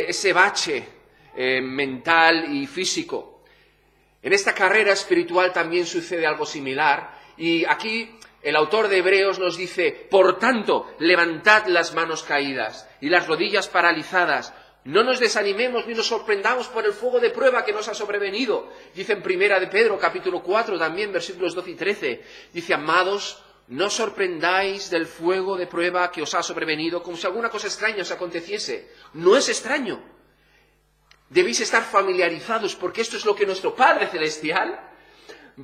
ese bache mental y físico. En esta carrera espiritual también sucede algo similar, y aquí el autor de Hebreos nos dice: por tanto, levantad las manos caídas y las rodillas paralizadas. No nos desanimemos ni nos sorprendamos por el fuego de prueba que nos ha sobrevenido. Dice en Primera de Pedro, capítulo 4, también, versículos 12 y 13. Dice: amados, no os sorprendáis del fuego de prueba que os ha sobrevenido como si alguna cosa extraña os aconteciese. No es extraño. Debéis estar familiarizados, porque esto es lo que nuestro Padre Celestial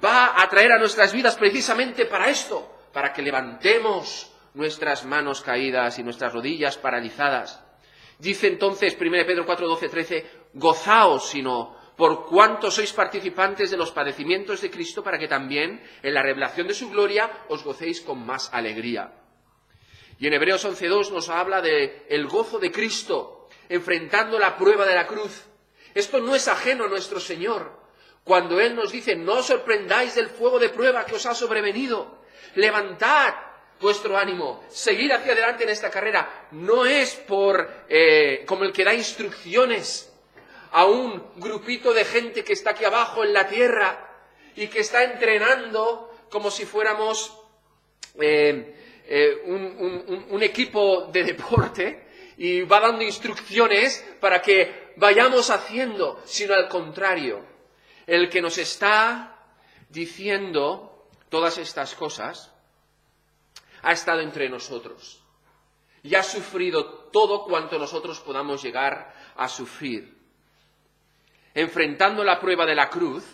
va a traer a nuestras vidas precisamente para esto, para que levantemos nuestras manos caídas y nuestras rodillas paralizadas. Dice entonces 1 Pedro 4, 12, 13, gozaos, sino por cuanto sois participantes de los padecimientos de Cristo, para que también en la revelación de su gloria os gocéis con más alegría. Y en Hebreos 11.2 nos habla del gozo de Cristo, enfrentando la prueba de la cruz. Esto no es ajeno a nuestro Señor. Cuando Él nos dice: no os sorprendáis del fuego de prueba que os ha sobrevenido, levantad vuestro ánimo, seguid hacia adelante en esta carrera. No es como el que da instrucciones a un grupito de gente que está aquí abajo en la tierra y que está entrenando como si fuéramos un equipo de deporte, y va dando instrucciones para que vayamos haciendo, sino al contrario. El que nos está diciendo todas estas cosas ha estado entre nosotros y ha sufrido todo cuanto nosotros podamos llegar a sufrir, enfrentando la prueba de la cruz,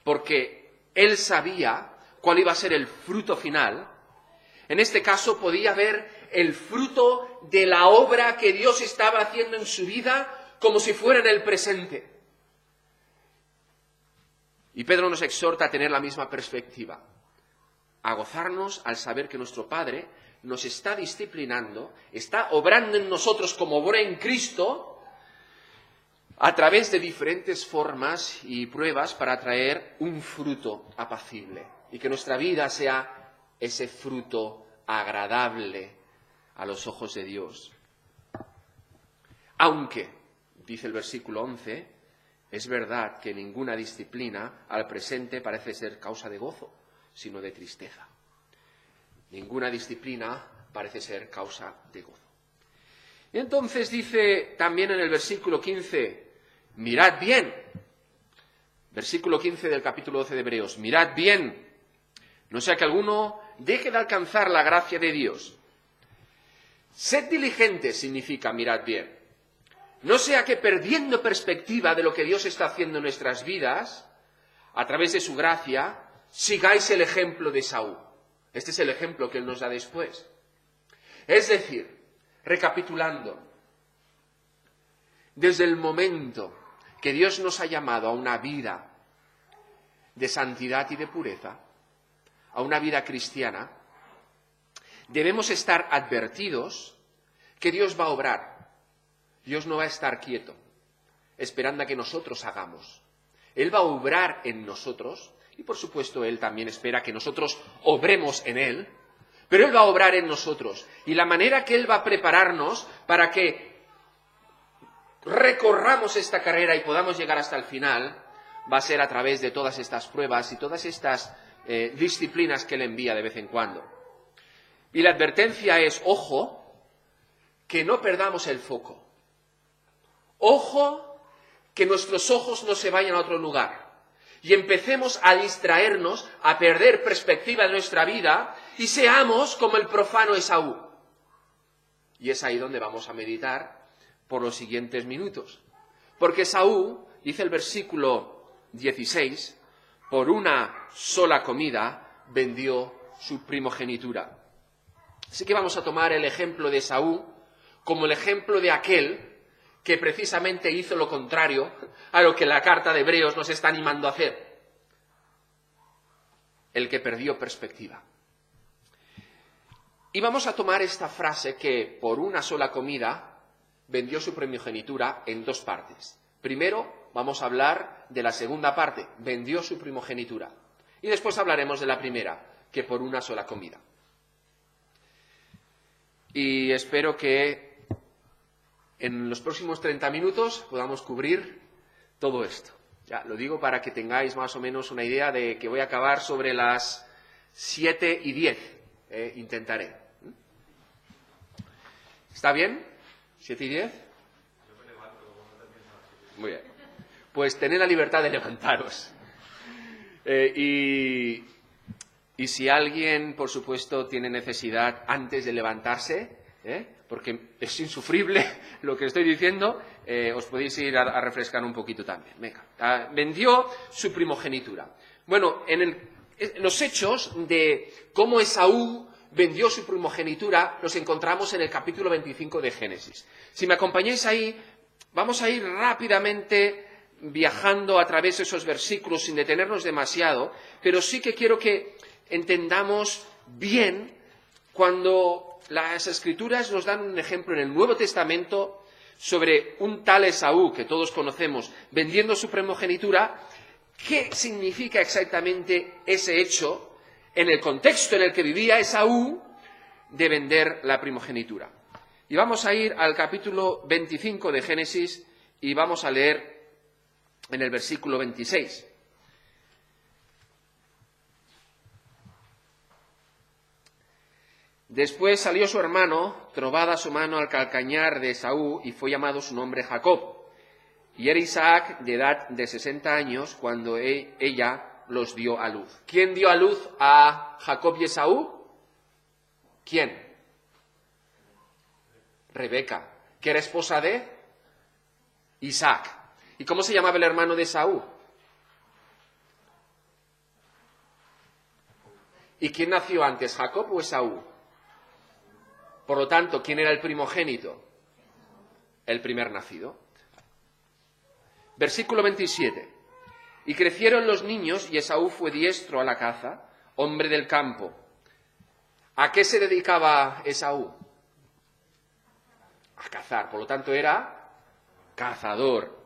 porque Él sabía cuál iba a ser el fruto final. En este caso podía ver el fruto de la obra que Dios estaba haciendo en su vida como si fuera en el presente. Y Pedro nos exhorta a tener la misma perspectiva, a gozarnos al saber que nuestro Padre nos está disciplinando, está obrando en nosotros como obró en Cristo, a través de diferentes formas y pruebas para traer un fruto apacible, y que nuestra vida sea ese fruto agradable a los ojos de Dios. Aunque, dice el versículo 11, es verdad que ninguna disciplina al presente parece ser causa de gozo, sino de tristeza. Ninguna disciplina parece ser causa de gozo. Y entonces dice también en el versículo 15, mirad bien, versículo 15 del capítulo 12 de Hebreos, mirad bien, no sea que alguno deje de alcanzar la gracia de Dios. Sed diligentes significa mirad bien. No sea que perdiendo perspectiva de lo que Dios está haciendo en nuestras vidas, a través de su gracia, sigáis el ejemplo de Saúl. Este es el ejemplo que él nos da después. Es decir, recapitulando, desde el momento que Dios nos ha llamado a una vida de santidad y de pureza, a una vida cristiana, debemos estar advertidos que Dios va a obrar. Dios no va a estar quieto, esperando a que nosotros hagamos. Él va a obrar en nosotros, y por supuesto Él también espera que nosotros obremos en Él, pero Él va a obrar en nosotros. Y la manera que Él va a prepararnos para que recorramos esta carrera y podamos llegar hasta el final, va a ser a través de todas estas pruebas y todas estas disciplinas que Él envía de vez en cuando. Y la advertencia es, ojo, que no perdamos el foco. Ojo, que nuestros ojos no se vayan a otro lugar y empecemos a distraernos, a perder perspectiva de nuestra vida y seamos como el profano Esaú. Y es ahí donde vamos a meditar por los siguientes minutos. Porque Esaú, dice el versículo 16, por una sola comida vendió su primogenitura. Así que vamos a tomar el ejemplo de Esaú como el ejemplo de aquel que precisamente hizo lo contrario a lo que la carta de Hebreos nos está animando a hacer. El que perdió perspectiva. Y vamos a tomar esta frase que por una sola comida vendió su primogenitura en dos partes. Primero vamos a hablar de la segunda parte, vendió su primogenitura. Y después hablaremos de la primera, que por una sola comida. Y espero que en los próximos 30 minutos podamos cubrir todo esto. Ya, lo digo para que tengáis más o menos una idea de que voy a acabar sobre las 7:10. Intentaré. ¿Está bien? ¿7:10? Muy bien. Pues tened la libertad de levantaros. Y si alguien, por supuesto, tiene necesidad antes de levantarse, porque es insufrible lo que estoy diciendo, os podéis ir a refrescar un poquito también. Venga. Vendió su primogenitura. Bueno, los hechos de cómo Esaú vendió su primogenitura los encontramos en el capítulo 25 de Génesis. Si me acompañáis ahí, vamos a ir rápidamente viajando a través de esos versículos sin detenernos demasiado, pero sí que quiero que entendamos bien cuando las Escrituras nos dan un ejemplo en el Nuevo Testamento sobre un tal Esaú que todos conocemos vendiendo su primogenitura. ¿Qué significa exactamente ese hecho en el contexto en el que vivía Esaú de vender la primogenitura? Y vamos a ir al capítulo 25 de Génesis y vamos a leer en el versículo 26. Después salió su hermano, trobada su mano al calcañar de Esaú, y fue llamado su nombre Jacob. Y era Isaac de edad de 60 años cuando ella los dio a luz. ¿Quién dio a luz a Jacob y Esaú? ¿Quién? Rebeca, que era esposa de Isaac. ¿Y cómo se llamaba el hermano de Esaú? ¿Y quién nació antes, Jacob o Esaú? Por lo tanto, ¿quién era el primogénito? El primer nacido. Versículo 27. Y crecieron los niños y Esaú fue diestro a la caza, hombre del campo. ¿A qué se dedicaba Esaú? A cazar. Por lo tanto, era cazador.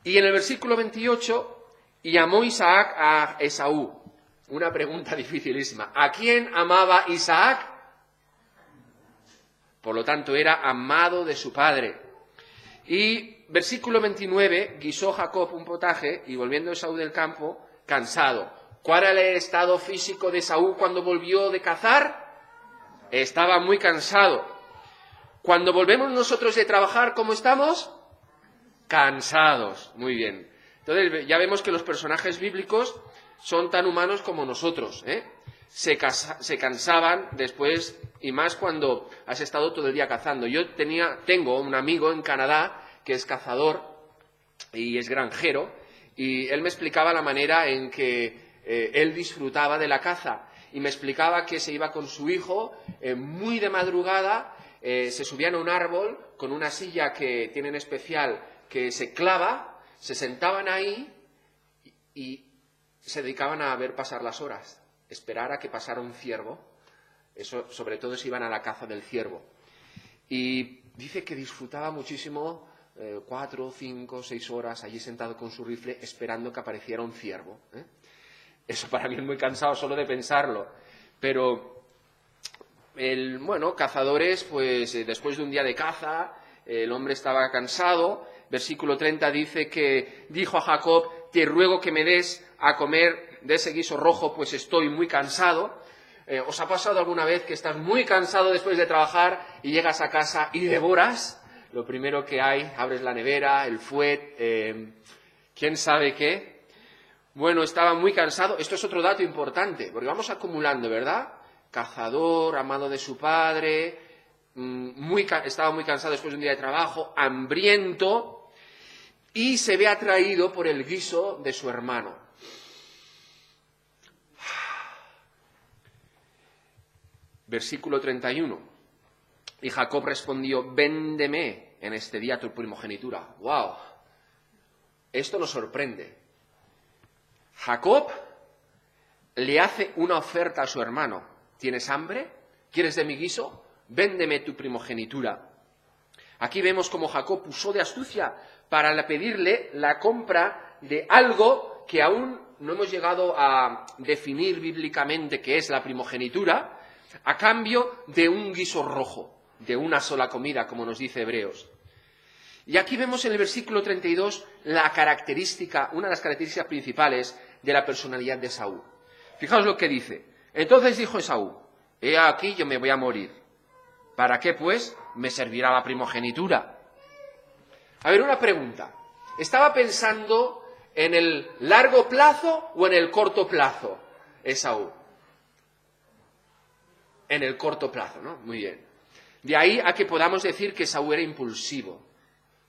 Y en el versículo 28, y amó Isaac a Esaú. Una pregunta dificilísima. ¿A quién amaba Isaac? Por lo tanto, era amado de su padre. Y versículo 29, guisó Jacob un potaje y volviendo Esaú del campo, cansado. ¿Cuál era el estado físico de Esaú cuando volvió de cazar? Estaba muy cansado. Cuando volvemos nosotros de trabajar, ¿cómo estamos? Cansados. Muy bien. Entonces ya vemos que los personajes bíblicos son tan humanos como nosotros, Se cansaban después, y más cuando has estado todo el día cazando. Tengo un amigo en Canadá que es cazador y es granjero, y él me explicaba la manera en que él disfrutaba de la caza, y me explicaba que se iba con su hijo muy de madrugada, se subían a un árbol con una silla que tienen especial que se clava, se sentaban ahí y se dedicaban a ver pasar las horas, esperar a que pasara un ciervo. Eso, sobre todo si iban a la caza del ciervo. Y dice que disfrutaba muchísimo 4, 5, 6 horas allí sentado con su rifle esperando que apareciera un ciervo. Eso para mí es muy cansado solo de pensarlo. Pero, cazadores, pues después de un día de caza, el hombre estaba cansado. Versículo 30 dice que dijo a Jacob, te ruego que me des a comer de ese guiso rojo, pues estoy muy cansado. ¿Os ha pasado alguna vez que estás muy cansado después de trabajar y llegas a casa y devoras lo primero que hay? Abres la nevera, el fuet, quién sabe qué. Bueno, estaba muy cansado. Esto es otro dato importante, porque vamos acumulando, ¿verdad? Cazador, amado de su padre, estaba muy cansado después de un día de trabajo, hambriento, y se ve atraído por el guiso de su hermano. Versículo 31. Y Jacob respondió, véndeme en este día tu primogenitura. ¡Wow! Esto nos sorprende. Jacob le hace una oferta a su hermano. ¿Tienes hambre? ¿Quieres de mi guiso? Véndeme tu primogenitura. Aquí vemos cómo Jacob usó de astucia para pedirle la compra de algo que aún no hemos llegado a definir bíblicamente qué es la primogenitura, a cambio de un guiso rojo, de una sola comida, como nos dice Hebreos. Y aquí vemos en el versículo 32 la característica, una de las características principales de la personalidad de Esaú. Fijaos lo que dice. Entonces dijo Esaú: he aquí yo me voy a morir. ¿Para qué, pues, me servirá la primogenitura? A ver, una pregunta. ¿Estaba pensando en el largo plazo o en el corto plazo, Esaú? En el corto plazo, ¿no? Muy bien. De ahí a que podamos decir que Esaú era impulsivo,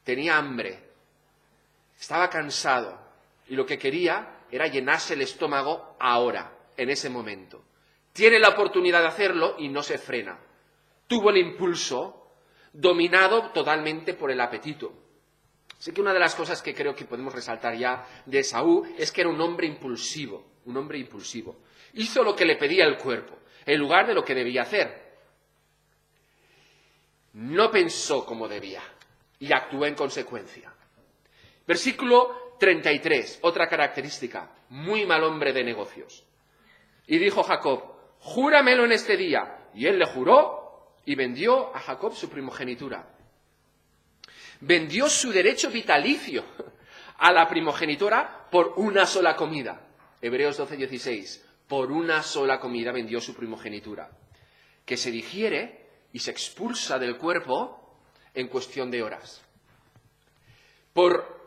tenía hambre, estaba cansado y lo que quería era llenarse el estómago ahora, en ese momento. Tiene la oportunidad de hacerlo y no se frena. Tuvo el impulso dominado totalmente por el apetito. Así que una de las cosas que creo que podemos resaltar ya de Esaú es que era un hombre impulsivo, un hombre impulsivo. Hizo lo que le pedía el cuerpo, en lugar de lo que debía hacer. No pensó como debía y actuó en consecuencia. Versículo 33, otra característica, muy mal hombre de negocios. Y dijo Jacob: júramelo en este día. Y él le juró y vendió a Jacob su primogenitura. Vendió su derecho vitalicio a la primogenitura por una sola comida. Hebreos 12:16. Por una sola comida vendió su primogenitura, que se digiere y se expulsa del cuerpo en cuestión de horas. Por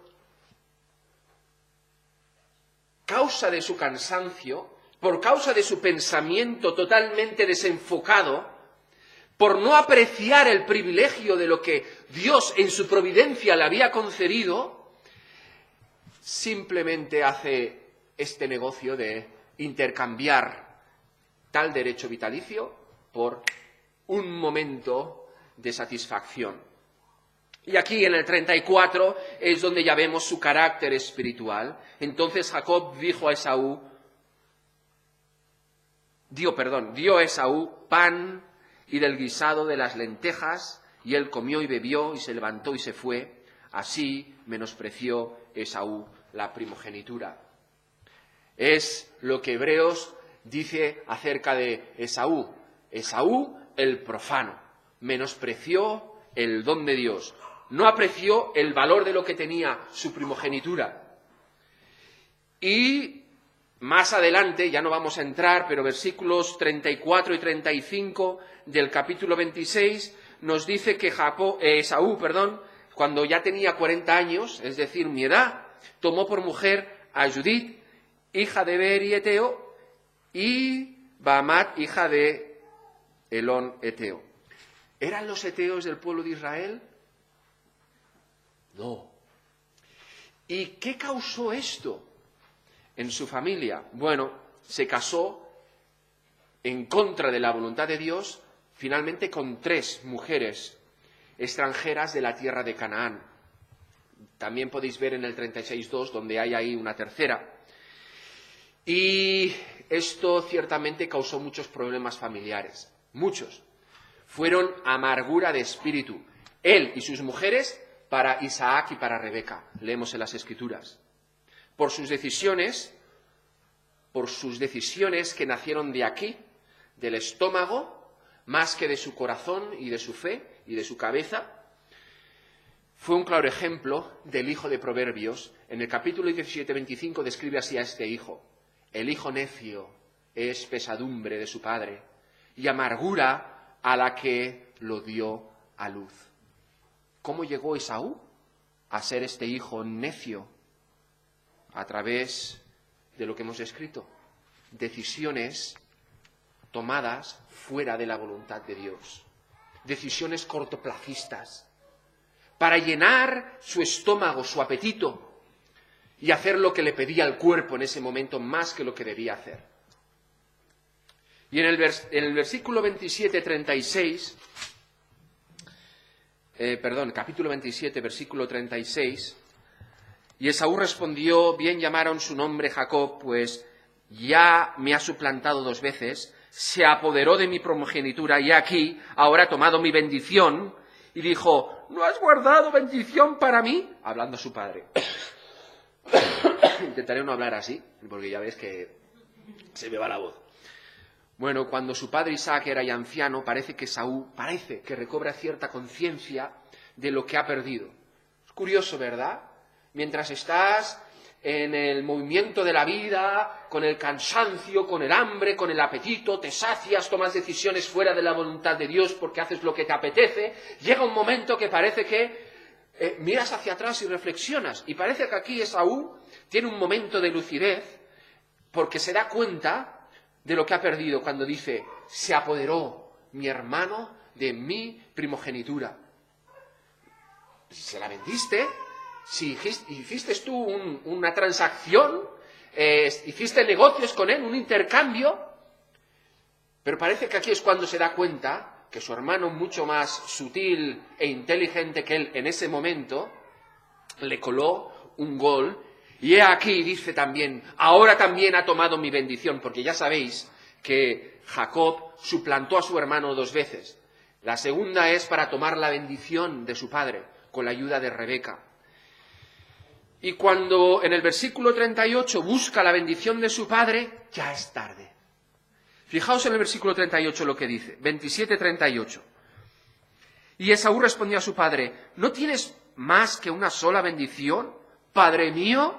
causa de su cansancio, por causa de su pensamiento totalmente desenfocado, por no apreciar el privilegio de lo que Dios en su providencia le había concedido, simplemente hace este negocio de intercambiar tal derecho vitalicio por un momento de satisfacción. Y aquí en el 34 es donde ya vemos su carácter espiritual. Entonces Jacob dijo a Esaú, dio a Esaú pan y del guisado de las lentejas, y él comió y bebió y se levantó y se fue. Así menospreció Esaú la primogenitura. Es lo que Hebreos dice acerca de Esaú. Esaú, el profano, menospreció el don de Dios. No apreció el valor de lo que tenía su primogenitura. Y más adelante, ya no vamos a entrar, pero versículos 34 y 35 del capítulo 26 nos dice que Esaú, cuando ya tenía 40 años, es decir, mi edad, tomó por mujer a Judith, hija de Beeri Eteo, y Baamat, hija de Elón Eteo. ¿Eran los eteos del pueblo de Israel? No. ¿Y qué causó esto en su familia? Bueno, se casó en contra de la voluntad de Dios, finalmente con 3 mujeres extranjeras de la tierra de Canaán. También podéis ver en el 36.2, donde hay ahí una tercera. Y esto ciertamente causó muchos problemas familiares. Muchos. Fueron amargura de espíritu. Él y sus mujeres para Isaac y para Rebeca. Leemos en las Escrituras. Por sus decisiones que nacieron de aquí, del estómago, más que de su corazón y de su fe y de su cabeza. Fue un claro ejemplo del hijo de Proverbios. En el capítulo 17:25 describe así a este hijo. El hijo necio es pesadumbre de su padre y amargura a la que lo dio a luz. ¿Cómo llegó Esaú a ser este hijo necio? A través de lo que hemos escrito. Decisiones tomadas fuera de la voluntad de Dios. Decisiones cortoplacistas. Para llenar su estómago, su apetito, y hacer lo que le pedía el cuerpo en ese momento más que lo que debía hacer. Y en el versículo 27-36, capítulo 27, versículo 36, y Esaú respondió: bien llamaron su nombre Jacob, pues ya me ha suplantado 2 veces, se apoderó de mi primogenitura y aquí ahora ha tomado mi bendición. Y dijo: ¿no has guardado bendición para mí? Hablando a su padre. Intentaré no hablar así, porque ya ves que se me va la voz. Bueno, cuando su padre Isaac era ya anciano, parece que Esaú recobra cierta conciencia de lo que ha perdido. Es curioso, ¿verdad? Mientras estás en el movimiento de la vida, con el cansancio, con el hambre, con el apetito, te sacias, tomas decisiones fuera de la voluntad de Dios porque haces lo que te apetece, llega un momento que parece que miras hacia atrás y reflexionas. Y parece que aquí Esaú tiene un momento de lucidez porque se da cuenta de lo que ha perdido cuando dice, se apoderó mi hermano de mi primogenitura. Si se la vendiste, si hiciste tú una transacción, hiciste negocios con él, un intercambio, pero parece que aquí es cuando se da cuenta que su hermano, mucho más sutil e inteligente que él en ese momento, le coló un gol. Y he aquí, dice también, ahora también ha tomado mi bendición, porque ya sabéis que Jacob suplantó a su hermano 2 veces. La segunda es para tomar la bendición de su padre, con la ayuda de Rebeca. Y cuando en el versículo 38 busca la bendición de su padre, ya es tarde. Fijaos en el versículo 38 lo que dice, 27-38. Y Esaú respondió a su padre, ¿no tienes más que una sola bendición, padre mío?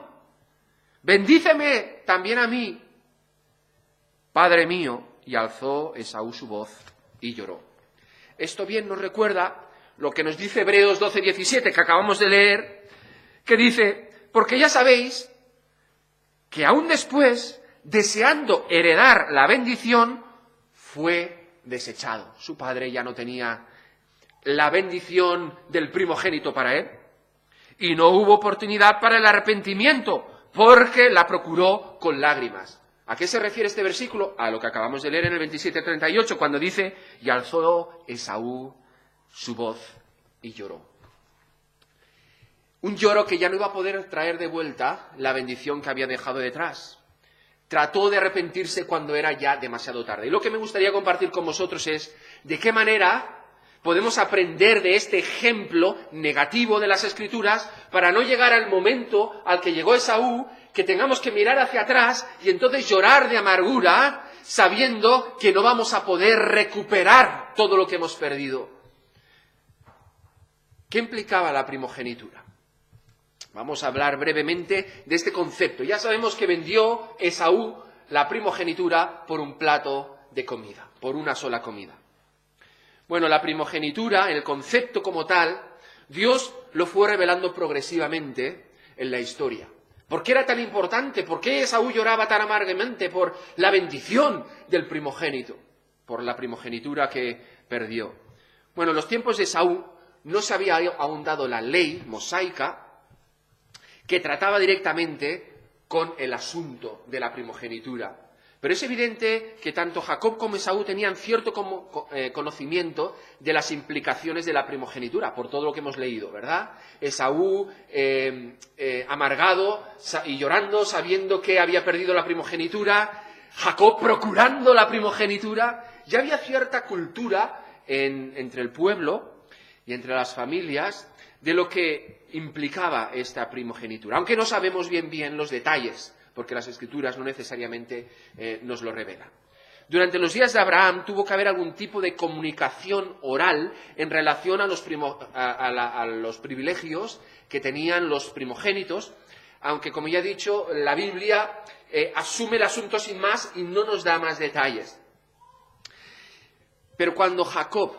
Bendíceme también a mí, padre mío. Y alzó Esaú su voz y lloró. Esto bien nos recuerda lo que nos dice Hebreos 12-17, que acabamos de leer, que dice, porque ya sabéis que aún después, deseando heredar la bendición, fue desechado. Su padre ya no tenía la bendición del primogénito para él, y no hubo oportunidad para el arrepentimiento, porque la procuró con lágrimas. ¿A qué se refiere este versículo? A lo que acabamos de leer en el 27-38, cuando dice, y alzó Esaú su voz y lloró. Un lloro que ya no iba a poder traer de vuelta la bendición que había dejado detrás. Trató de arrepentirse cuando era ya demasiado tarde. Y lo que me gustaría compartir con vosotros es de qué manera podemos aprender de este ejemplo negativo de las Escrituras para no llegar al momento al que llegó Esaú, que tengamos que mirar hacia atrás y entonces llorar de amargura, sabiendo que no vamos a poder recuperar todo lo que hemos perdido. ¿Qué implicaba la primogenitura? Vamos a hablar brevemente de este concepto. Ya sabemos que vendió Esaú la primogenitura por un plato de comida, por una sola comida. Bueno, la primogenitura, el concepto como tal, Dios lo fue revelando progresivamente en la historia. ¿Por qué era tan importante? ¿Por qué Esaú lloraba tan amargamente por la bendición del primogénito? Por la primogenitura que perdió. Bueno, en los tiempos de Esaú no se había aún dado la ley mosaica que trataba directamente con el asunto de la primogenitura. Pero es evidente que tanto Jacob como Esaú tenían cierto conocimiento de las implicaciones de la primogenitura, por todo lo que hemos leído, ¿verdad? Esaú amargado y llorando, sabiendo que había perdido la primogenitura, Jacob procurando la primogenitura. Ya había cierta cultura entre el pueblo y entre las familias de lo que implicaba esta primogenitura, aunque no sabemos bien los detalles, porque las Escrituras no necesariamente nos lo revelan. Durante los días de Abraham tuvo que haber algún tipo de comunicación oral en relación a los privilegios que tenían los primogénitos, aunque, como ya he dicho, la Biblia asume el asunto sin más y no nos da más detalles. Pero cuando Jacob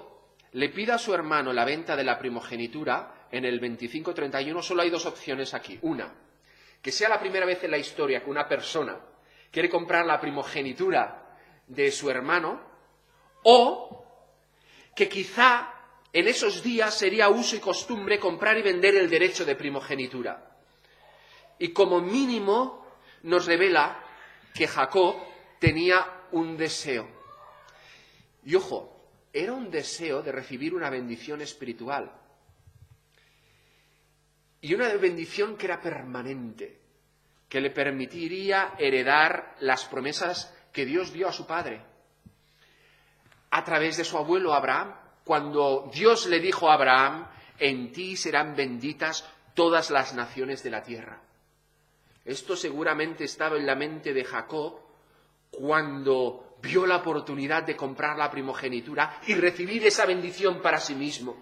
le pide a su hermano la venta de la primogenitura, en el 25-31 solo hay 2 opciones aquí. Una, que sea la primera vez en la historia que una persona quiere comprar la primogenitura de su hermano, o que quizá en esos días sería uso y costumbre comprar y vender el derecho de primogenitura. Y como mínimo nos revela que Jacob tenía un deseo. Y ojo, era un deseo de recibir una bendición espiritual. Y una bendición que era permanente, que le permitiría heredar las promesas que Dios dio a su padre. A través de su abuelo Abraham, cuando Dios le dijo a Abraham, en ti serán benditas todas las naciones de la tierra. Esto seguramente estaba en la mente de Jacob cuando vio la oportunidad de comprar la primogenitura y recibir esa bendición para sí mismo.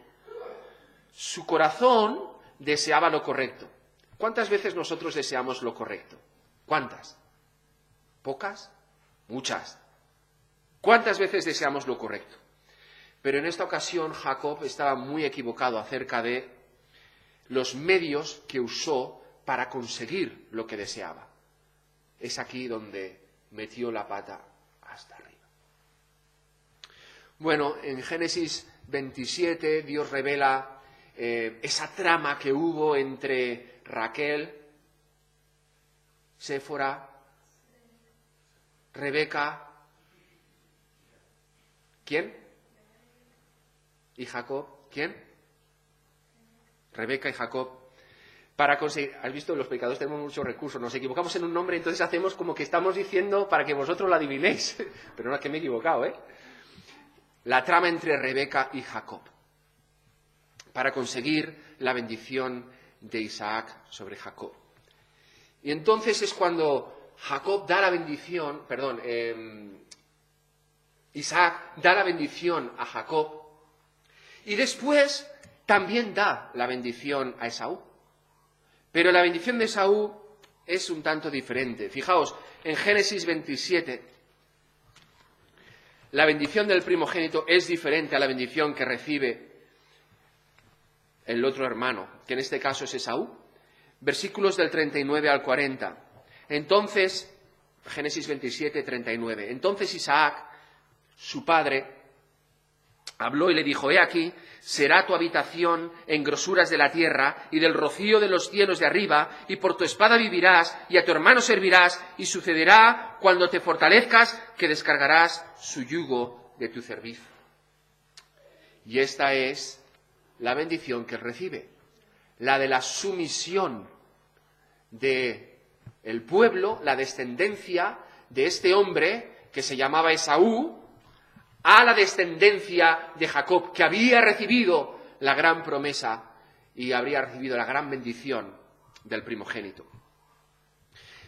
Su corazón deseaba lo correcto. ¿Cuántas veces nosotros deseamos lo correcto? ¿Cuántas? ¿Pocas? Muchas. ¿Cuántas veces deseamos lo correcto? Pero en esta ocasión Jacob estaba muy equivocado acerca de los medios que usó para conseguir lo que deseaba. Es aquí donde metió la pata hasta arriba. Bueno, en Génesis 27 Dios revela esa trama que hubo entre Raquel, Séfora, Rebeca, ¿quién? Y Jacob, ¿quién? Rebeca y Jacob. Para conseguir, has visto, los predicadores tenemos muchos recursos, nos equivocamos en un nombre, entonces hacemos como que estamos diciendo para que vosotros lo adivinéis, pero no es que me he equivocado, ¿eh? La trama entre Rebeca y Jacob, para conseguir la bendición de Isaac sobre Jacob. Y entonces es cuando Jacob da la bendición, Isaac da la bendición a Jacob y después también da la bendición a Esaú. Pero la bendición de Esaú es un tanto diferente. Fijaos, en Génesis 27, la bendición del primogénito es diferente a la bendición que recibe el otro hermano, que en este caso es Esaú. Versículos del 39 al 40. Entonces, Génesis 27, 39. Entonces Isaac, su padre, habló y le dijo: he aquí, será tu habitación en grosuras de la tierra y del rocío de los cielos de arriba, y por tu espada vivirás, y a tu hermano servirás, y sucederá cuando te fortalezcas que descargarás su yugo de tu cerviz. Y esta es la bendición que él recibe, la de la sumisión del pueblo, la descendencia de este hombre que se llamaba Esaú, a la descendencia de Jacob, que había recibido la gran promesa y habría recibido la gran bendición del primogénito.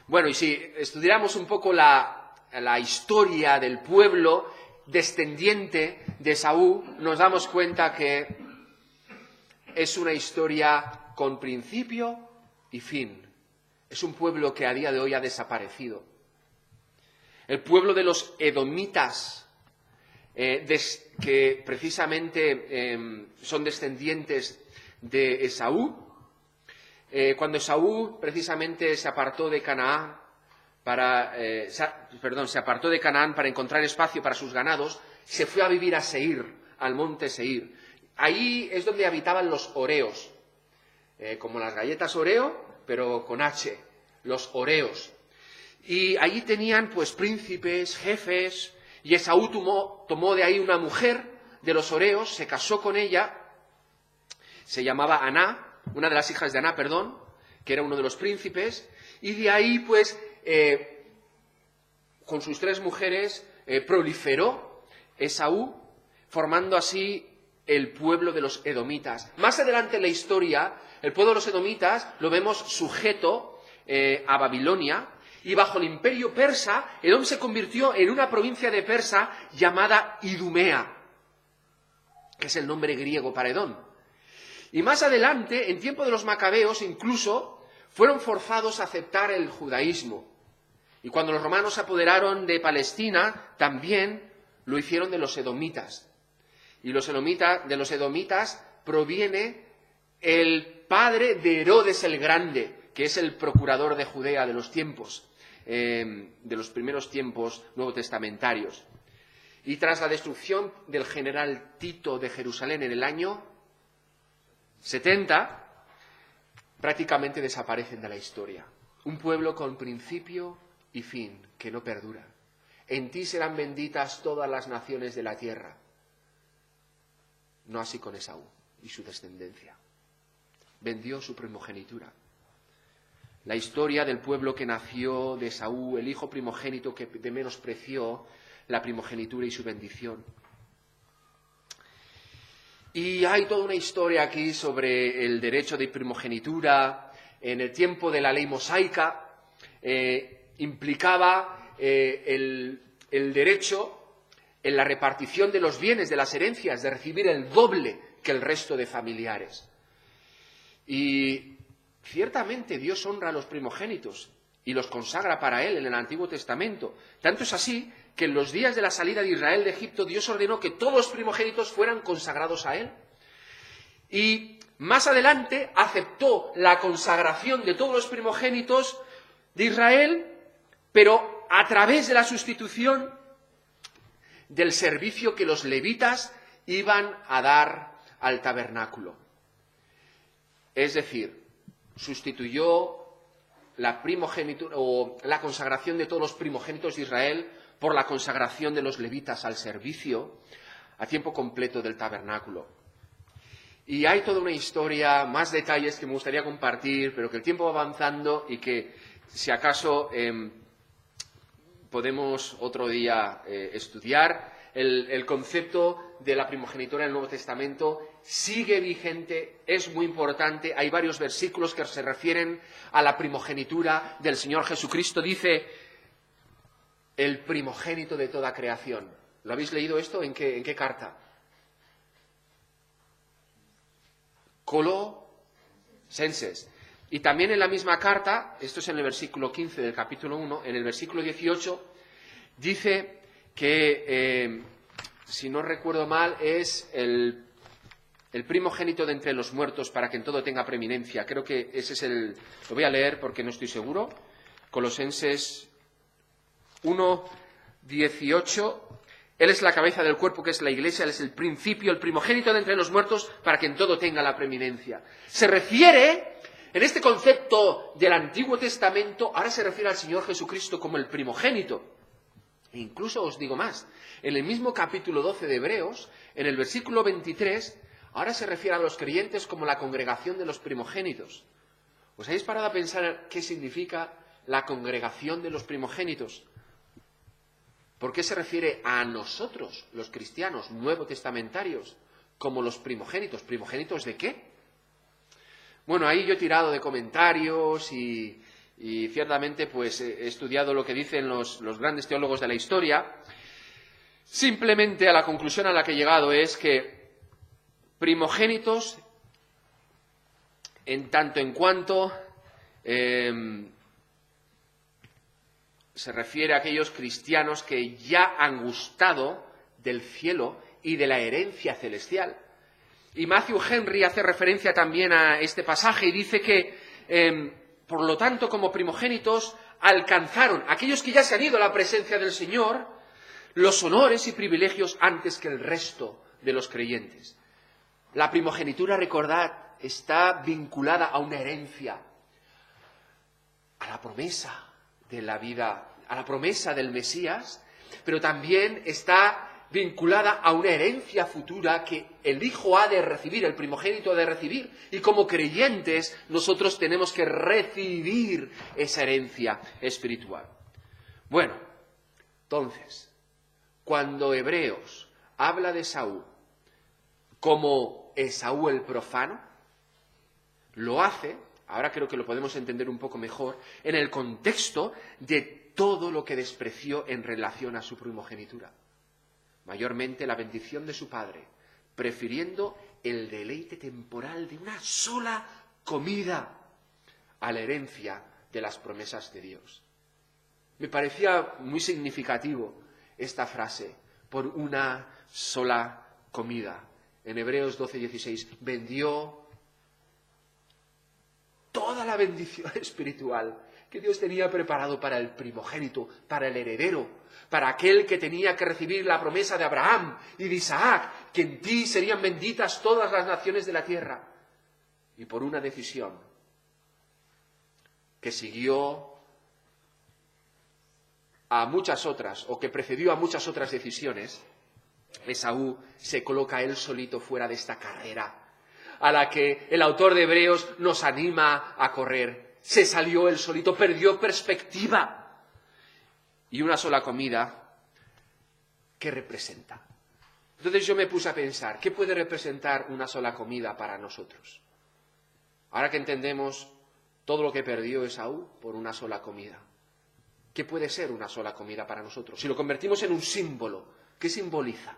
Bueno, y si estudiáramos un poco la historia del pueblo descendiente de Esaú, nos damos cuenta que es una historia con principio y fin. Es un pueblo que a día de hoy ha desaparecido. El pueblo de los edomitas, que precisamente son descendientes de Esaú. Cuando Esaú precisamente se apartó de Canaán se apartó de Canaán para encontrar espacio para sus ganados, se fue a vivir a Seir, al monte Seir. Ahí es donde habitaban los horeos, como las galletas Oreo, pero con H, los horeos. Y allí tenían pues príncipes, jefes. Y Esaú tomó de ahí una mujer de los horeos, se casó con ella, se llamaba Aná, una de las hijas de Aná, que era uno de los príncipes, y de ahí, pues, con sus 3 mujeres, proliferó Esaú, formando así el pueblo de los edomitas. Más adelante en la historia, el pueblo de los edomitas lo vemos sujeto a Babilonia, y bajo el imperio persa, Edom se convirtió en una provincia de Persa llamada Idumea, que es el nombre griego para Edom. Y más adelante, en tiempo de los macabeos, incluso, fueron forzados a aceptar el judaísmo. Y cuando los romanos se apoderaron de Palestina, también lo hicieron de los edomitas. Y de los edomitas proviene el padre de Herodes el Grande, que es el procurador de Judea de los tiempos, de los primeros tiempos nuevotestamentarios. Y tras la destrucción del general Tito de Jerusalén en el año 70, prácticamente desaparecen de la historia. Un pueblo con principio y fin, que no perdura. En ti serán benditas todas las naciones de la tierra. No así con Esaú y su descendencia. Vendió su primogenitura. La historia del pueblo que nació de Esaú, el hijo primogénito que menospreció la primogenitura y su bendición. Y hay toda una historia aquí sobre el derecho de primogenitura. En el tiempo de la ley mosaica implicaba el derecho en la repartición de los bienes, de las herencias, de recibir el doble que el resto de familiares. Y ciertamente Dios honra a los primogénitos y los consagra para Él en el Antiguo Testamento. Tanto es así que en los días de la salida de Israel de Egipto, Dios ordenó que todos los primogénitos fueran consagrados a Él. Y más adelante aceptó la consagración de todos los primogénitos de Israel, pero a través de la sustitución del servicio que los levitas iban a dar al tabernáculo. Es decir, sustituyó la primogenitura o la consagración de todos los primogénitos de Israel por la consagración de los levitas al servicio a tiempo completo del tabernáculo. Y hay toda una historia, más detalles que me gustaría compartir, pero que el tiempo va avanzando y que, si acaso, podemos otro día estudiar. El concepto de la primogenitura en el Nuevo Testamento sigue vigente, es muy importante. Hay varios versículos que se refieren a la primogenitura del Señor Jesucristo. Dice, el primogénito de toda creación. ¿Lo habéis leído esto? ¿En qué carta? Colosenses. Y también en la misma carta, esto es en el versículo 15 del capítulo 1, en el versículo 18, dice que, si no recuerdo mal, es el primogénito de entre los muertos para que en todo tenga preeminencia. Creo que ese es lo voy a leer porque no estoy seguro. Colosenses 1, 18. Él es la cabeza del cuerpo que es la Iglesia, Él es el principio, el primogénito de entre los muertos para que en todo tenga la preeminencia. Se refiere, en este concepto del Antiguo Testamento, ahora se refiere al Señor Jesucristo como el primogénito. E incluso os digo más, en el mismo capítulo 12 de Hebreos, en el versículo 23, ahora se refiere a los creyentes como la congregación de los primogénitos. ¿Os habéis parado a pensar qué significa la congregación de los primogénitos? ¿Por qué se refiere a nosotros, los cristianos nuevo testamentarios, como los primogénitos? ¿Primogénitos de qué? Bueno, ahí yo he tirado de comentarios y ciertamente pues he estudiado lo que dicen los grandes teólogos de la historia. Simplemente a la conclusión a la que he llegado es que primogénitos, en tanto en cuanto se refiere a aquellos cristianos que ya han gustado del cielo y de la herencia celestial. Y Matthew Henry hace referencia también a este pasaje y dice que, por lo tanto, como primogénitos, alcanzaron, aquellos que ya se han ido a la presencia del Señor, los honores y privilegios antes que el resto de los creyentes. La primogenitura, recordad, está vinculada a una herencia, a la promesa de la vida, a la promesa del Mesías, pero también está vinculada a una herencia futura que el Hijo ha de recibir, el primogénito ha de recibir, y como creyentes nosotros tenemos que recibir esa herencia espiritual. Bueno, entonces, cuando Hebreos habla de Esaú como Esaú el profano, lo hace, ahora creo que lo podemos entender un poco mejor, en el contexto de todo lo que despreció en relación a su primogenitura. Mayormente la bendición de su padre, prefiriendo el deleite temporal de una sola comida a la herencia de las promesas de Dios. Me parecía muy significativo esta frase, por una sola comida. En Hebreos 12:16, vendió toda la bendición espiritual que Dios tenía preparado para el primogénito, para el heredero, para aquel que tenía que recibir la promesa de Abraham y de Isaac, que en ti serían benditas todas las naciones de la tierra. Y por una decisión que siguió a muchas otras, o que precedió a muchas otras decisiones, Esaú se coloca él solito fuera de esta carrera, a la que el autor de Hebreos nos anima a correr. Se salió él solito, perdió perspectiva. Y una sola comida, ¿qué representa? Entonces yo me puse a pensar, ¿qué puede representar una sola comida para nosotros? Ahora que entendemos todo lo que perdió Esaú por una sola comida, ¿qué puede ser una sola comida para nosotros? Si lo convertimos en un símbolo, ¿qué simboliza?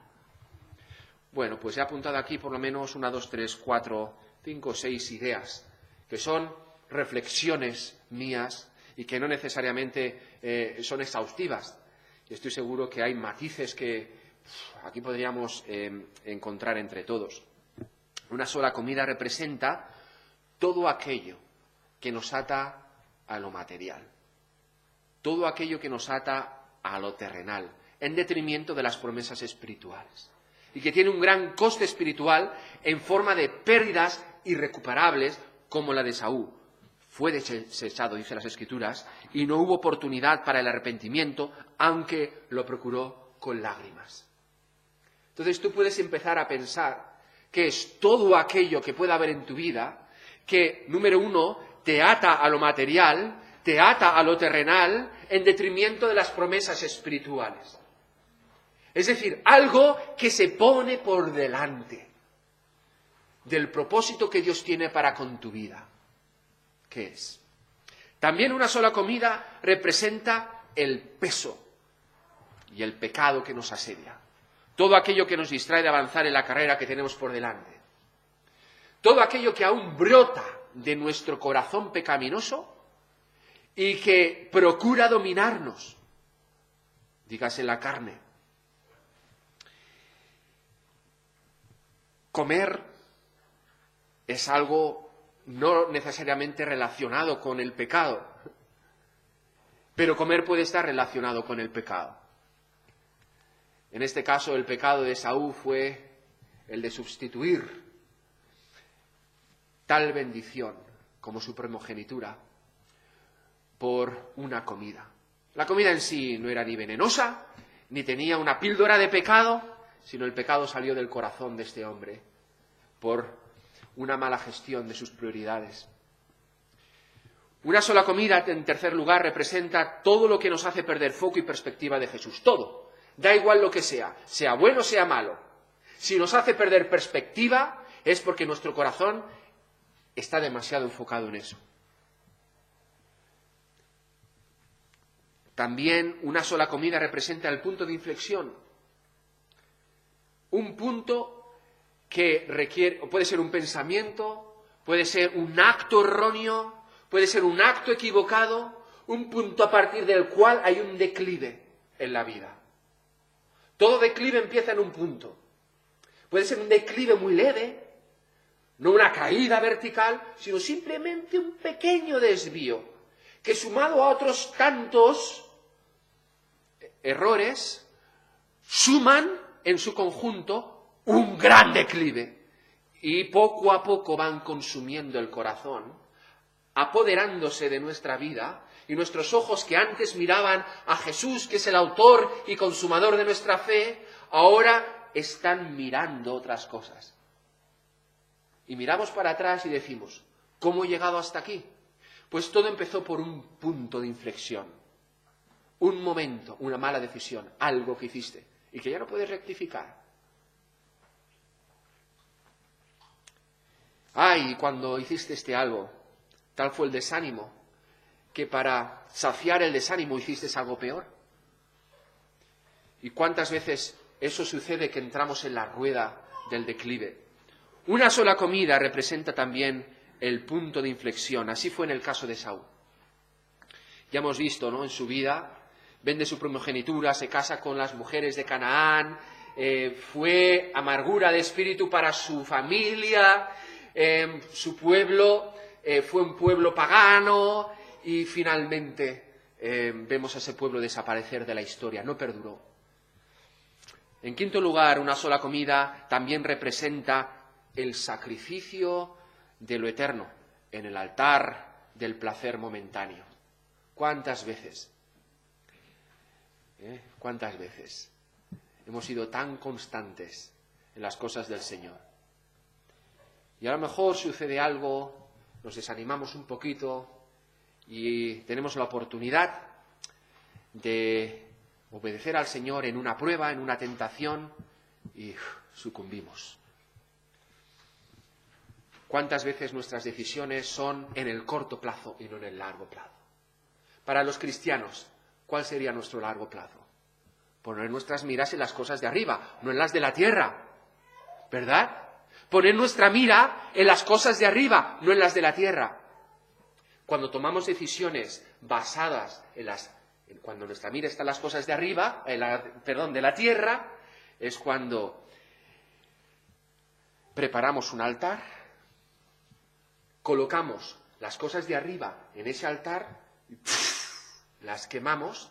Bueno, pues he apuntado aquí por lo menos 1, 2, 3, 4, 5, 6 ideas que son reflexiones mías y que no necesariamente son exhaustivas. Y estoy seguro que hay matices que aquí podríamos encontrar entre todos. Una sola comida representa todo aquello que nos ata a lo material, todo aquello que nos ata a lo terrenal, en detrimento de las promesas espirituales, y que tiene un gran coste espiritual en forma de pérdidas irrecuperables como la de Esaú. Fue desechado, dice las Escrituras, y no hubo oportunidad para el arrepentimiento, aunque lo procuró con lágrimas. Entonces tú puedes empezar a pensar que es todo aquello que pueda haber en tu vida que, número uno, te ata a lo material, te ata a lo terrenal, en detrimento de las promesas espirituales. Es decir, algo que se pone por delante del propósito que Dios tiene para con tu vida. ¿Qué es? También una sola comida representa el peso y el pecado que nos asedia. Todo aquello que nos distrae de avanzar en la carrera que tenemos por delante. Todo aquello que aún brota de nuestro corazón pecaminoso y que procura dominarnos. Dígase la carne. Comer es algo no necesariamente relacionado con el pecado, pero comer puede estar relacionado con el pecado. En este caso, el pecado de Esaú fue el de sustituir tal bendición como su primogenitura por una comida. La comida en sí no era ni venenosa, ni tenía una píldora de pecado, sino el pecado salió del corazón de este hombre por una mala gestión de sus prioridades. Una sola comida, en tercer lugar, representa todo lo que nos hace perder foco y perspectiva de Jesús. Todo. Da igual lo que sea bueno o sea malo. Si nos hace perder perspectiva, es porque nuestro corazón está demasiado enfocado en eso. También una sola comida representa el punto de inflexión. Un punto que requiere, puede ser un pensamiento, puede ser un acto erróneo, puede ser un acto equivocado, un punto a partir del cual hay un declive en la vida. Todo declive empieza en un punto. Puede ser un declive muy leve, no una caída vertical, sino simplemente un pequeño desvío, que sumado a otros tantos errores, suman en su conjunto un gran declive, y poco a poco van consumiendo el corazón, apoderándose de nuestra vida, y nuestros ojos que antes miraban a Jesús, que es el autor y consumador de nuestra fe, ahora están mirando otras cosas. Y miramos para atrás y decimos, ¿cómo he llegado hasta aquí? Pues todo empezó por un punto de inflexión, un momento, una mala decisión, algo que hiciste, y que ya no puedes rectificar. Ay, cuando hiciste este algo, tal fue el desánimo, que para saciar el desánimo hiciste algo peor. ¿Y cuántas veces eso sucede que entramos en la rueda del declive? Una sola comida representa también el punto de inflexión. Así fue en el caso de Esaú. Ya hemos visto, ¿no?, en su vida, vende su primogenitura, se casa con las mujeres de Canaán, fue amargura de espíritu para su familia, su pueblo fue un pueblo pagano y finalmente vemos a ese pueblo desaparecer de la historia, no perduró. En quinto lugar, una sola comida también representa el sacrificio de lo eterno en el altar del placer momentáneo. ¿Cuántas veces? ¿Cuántas veces hemos sido tan constantes en las cosas del Señor? Y a lo mejor sucede algo, nos desanimamos un poquito y tenemos la oportunidad de obedecer al Señor en una prueba, en una tentación, y sucumbimos. ¿Cuántas veces nuestras decisiones son en el corto plazo y no en el largo plazo? Para los cristianos, ¿cuál sería nuestro largo plazo? Poner nuestras miras en las cosas de arriba, no en las de la tierra, ¿verdad? Poner nuestra mira en las cosas de arriba, no en las de la tierra. Cuando tomamos decisiones basadas cuando nuestra mira está en las cosas de arriba, de la tierra, es cuando preparamos un altar, colocamos las cosas de arriba en ese altar, y las quemamos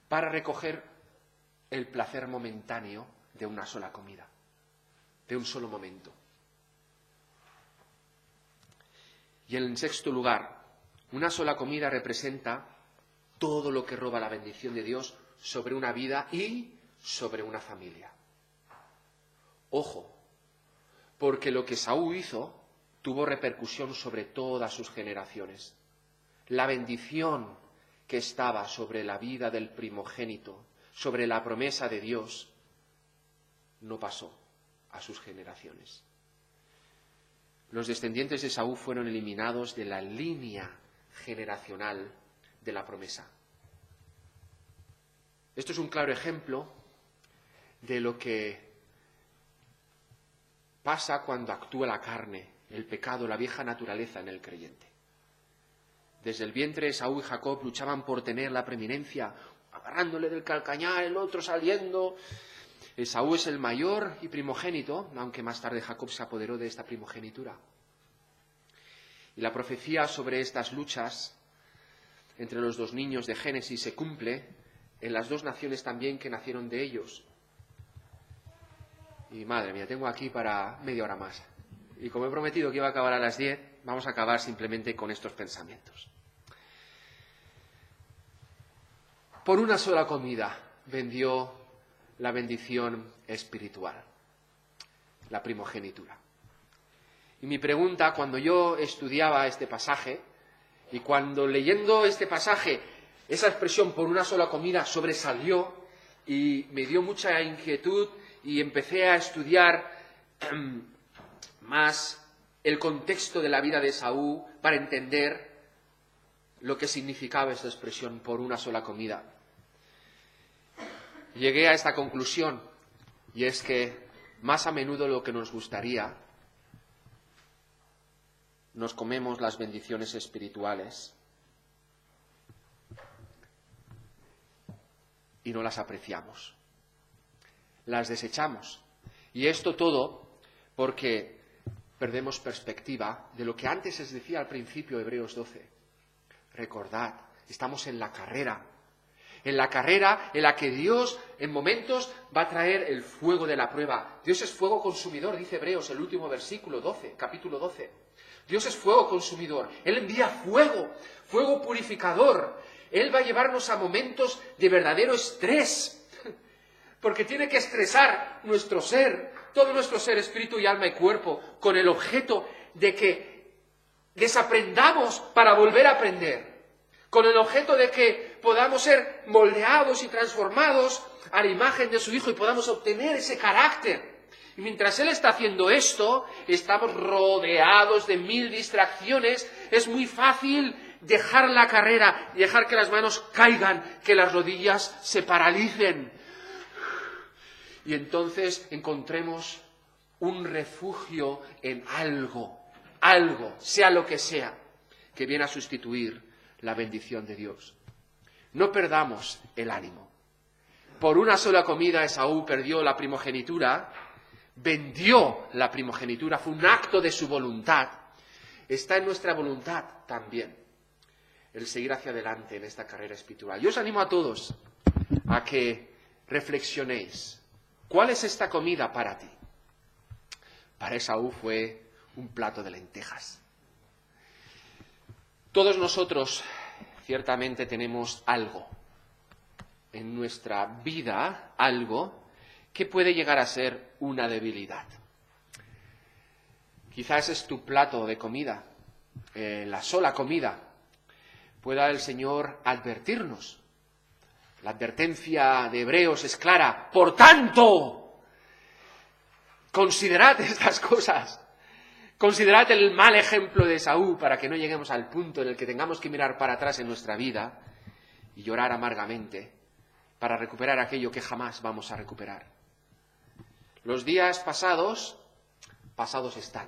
para recoger el placer momentáneo de una sola comida, de un solo momento. Y en sexto lugar, una sola comida representa todo lo que roba la bendición de Dios sobre una vida y sobre una familia. Ojo, porque lo que Esaú hizo tuvo repercusión sobre todas sus generaciones. La bendición que estaba sobre la vida del primogénito, sobre la promesa de Dios, no pasó a sus generaciones. Los descendientes de Esaú fueron eliminados de la línea generacional de la promesa. Esto es un claro ejemplo de lo que pasa cuando actúa la carne, el pecado, la vieja naturaleza en el creyente. Desde el vientre Esaú y Jacob luchaban por tener la preeminencia, agarrándole del calcañar, el otro saliendo. Esaú es el mayor y primogénito, aunque más tarde Jacob se apoderó de esta primogenitura. Y la profecía sobre estas luchas entre los dos niños de Génesis se cumple en las dos naciones también que nacieron de ellos. Y madre mía, tengo aquí para media hora más. Y como he prometido que iba a acabar a las 10, vamos a acabar simplemente con estos pensamientos. Por una sola comida vendió la bendición espiritual, la primogenitura. Y mi pregunta, cuando yo estudiaba este pasaje, y cuando leyendo este pasaje, esa expresión por una sola comida sobresalió y me dio mucha inquietud y empecé a estudiar más el contexto de la vida de Esaú para entender lo que significaba esa expresión por una sola comida. Llegué a esta conclusión, y es que más a menudo lo que nos gustaría, nos comemos las bendiciones espirituales y no las apreciamos, las desechamos. Y esto todo porque perdemos perspectiva de lo que antes les decía al principio Hebreos 12. Recordad, estamos en la carrera en la que Dios en momentos va a traer el fuego de la prueba. Dios es fuego consumidor, dice Hebreos, el último versículo 12, capítulo 12. Dios es fuego consumidor, Él envía fuego, fuego purificador. Él va a llevarnos a momentos de verdadero estrés, porque tiene que estresar nuestro ser, todo nuestro ser, espíritu y alma y cuerpo, con el objeto de que desaprendamos para volver a aprender, con el objeto de que podamos ser moldeados y transformados a la imagen de su Hijo y podamos obtener ese carácter. Y mientras Él está haciendo esto, estamos rodeados de 1000 distracciones. Es muy fácil dejar la carrera y dejar que las manos caigan, que las rodillas se paralicen. Y entonces encontremos un refugio en algo, sea lo que sea, que viene a sustituir la bendición de Dios. No perdamos el ánimo. Por una sola comida Esaú perdió la primogenitura, vendió la primogenitura, fue un acto de su voluntad. Está en nuestra voluntad también el seguir hacia adelante en esta carrera espiritual. Yo os animo a todos a que reflexionéis. ¿Cuál es esta comida para ti? Para Esaú fue un plato de lentejas. Todos nosotros ciertamente tenemos algo en nuestra vida, algo que puede llegar a ser una debilidad. Quizás es tu plato de comida, la sola comida. Pueda el Señor advertirnos. La advertencia de Hebreos es clara. Por tanto, considerad estas cosas. Considerad el mal ejemplo de Esaú para que no lleguemos al punto en el que tengamos que mirar para atrás en nuestra vida y llorar amargamente para recuperar aquello que jamás vamos a recuperar. Los días pasados pasados están.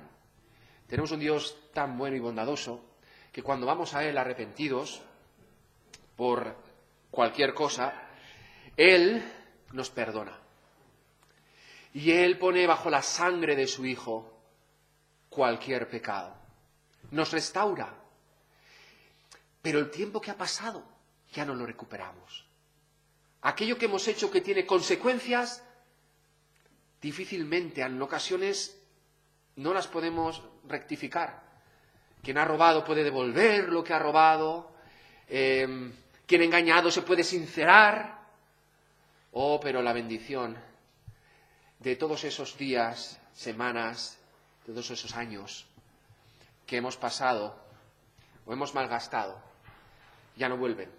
Tenemos un Dios tan bueno y bondadoso que cuando vamos a Él arrepentidos por cualquier cosa, Él nos perdona. Y Él pone bajo la sangre de su Hijo cualquier pecado. Nos restaura. Pero el tiempo que ha pasado ya no lo recuperamos. Aquello que hemos hecho que tiene consecuencias, difícilmente, en ocasiones, no las podemos rectificar. Quien ha robado puede devolver lo que ha robado. Quien ha engañado se puede sincerar. Oh, pero la bendición de todos esos días, semanas, de todos esos años que hemos pasado o hemos malgastado, ya no vuelven.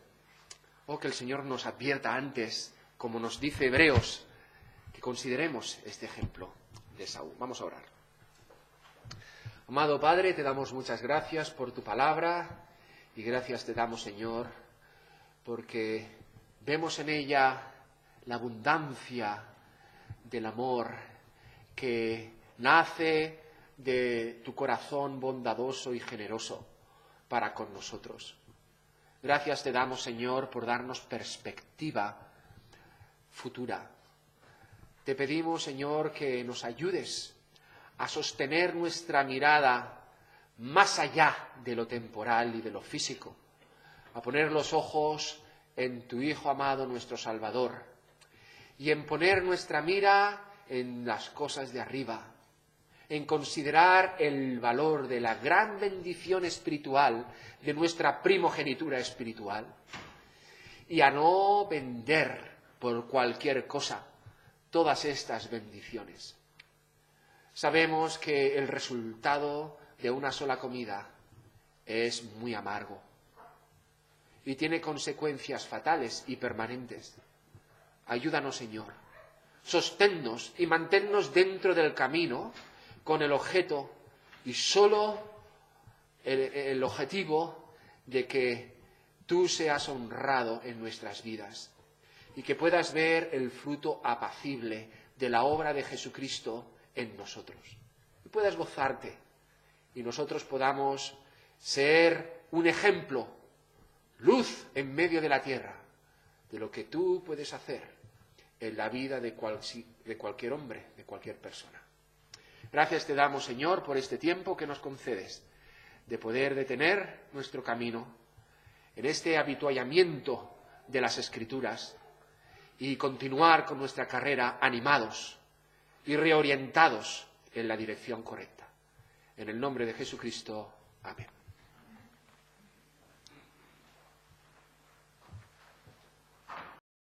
Oh, que el Señor nos advierta antes, como nos dice Hebreos, que consideremos este ejemplo de Esaú. Vamos a orar. Amado Padre, te damos muchas gracias por tu palabra y gracias te damos, Señor, porque vemos en ella la abundancia del amor que nace de tu corazón bondadoso y generoso para con nosotros. Gracias te damos, Señor, por darnos perspectiva futura. Te pedimos, Señor, que nos ayudes a sostener nuestra mirada más allá de lo temporal y de lo físico, a poner los ojos en tu Hijo amado, nuestro Salvador, y en poner nuestra mira en las cosas de arriba, en considerar el valor de la gran bendición espiritual de nuestra primogenitura espiritual, y a no vender por cualquier cosa todas estas bendiciones. Sabemos que el resultado de una sola comida es muy amargo y tiene consecuencias fatales y permanentes. Ayúdanos, Señor, sosténnos y manténnos dentro del camino con el objeto y solo el objetivo de que tú seas honrado en nuestras vidas y que puedas ver el fruto apacible de la obra de Jesucristo en nosotros. Y puedas gozarte y nosotros podamos ser un ejemplo, luz en medio de la tierra, de lo que tú puedes hacer en la vida de cualquier hombre, de cualquier persona. Gracias te damos, Señor, por este tiempo que nos concedes de poder detener nuestro camino en este habituallamiento de las Escrituras y continuar con nuestra carrera animados y reorientados en la dirección correcta. En el nombre de Jesucristo. Amén.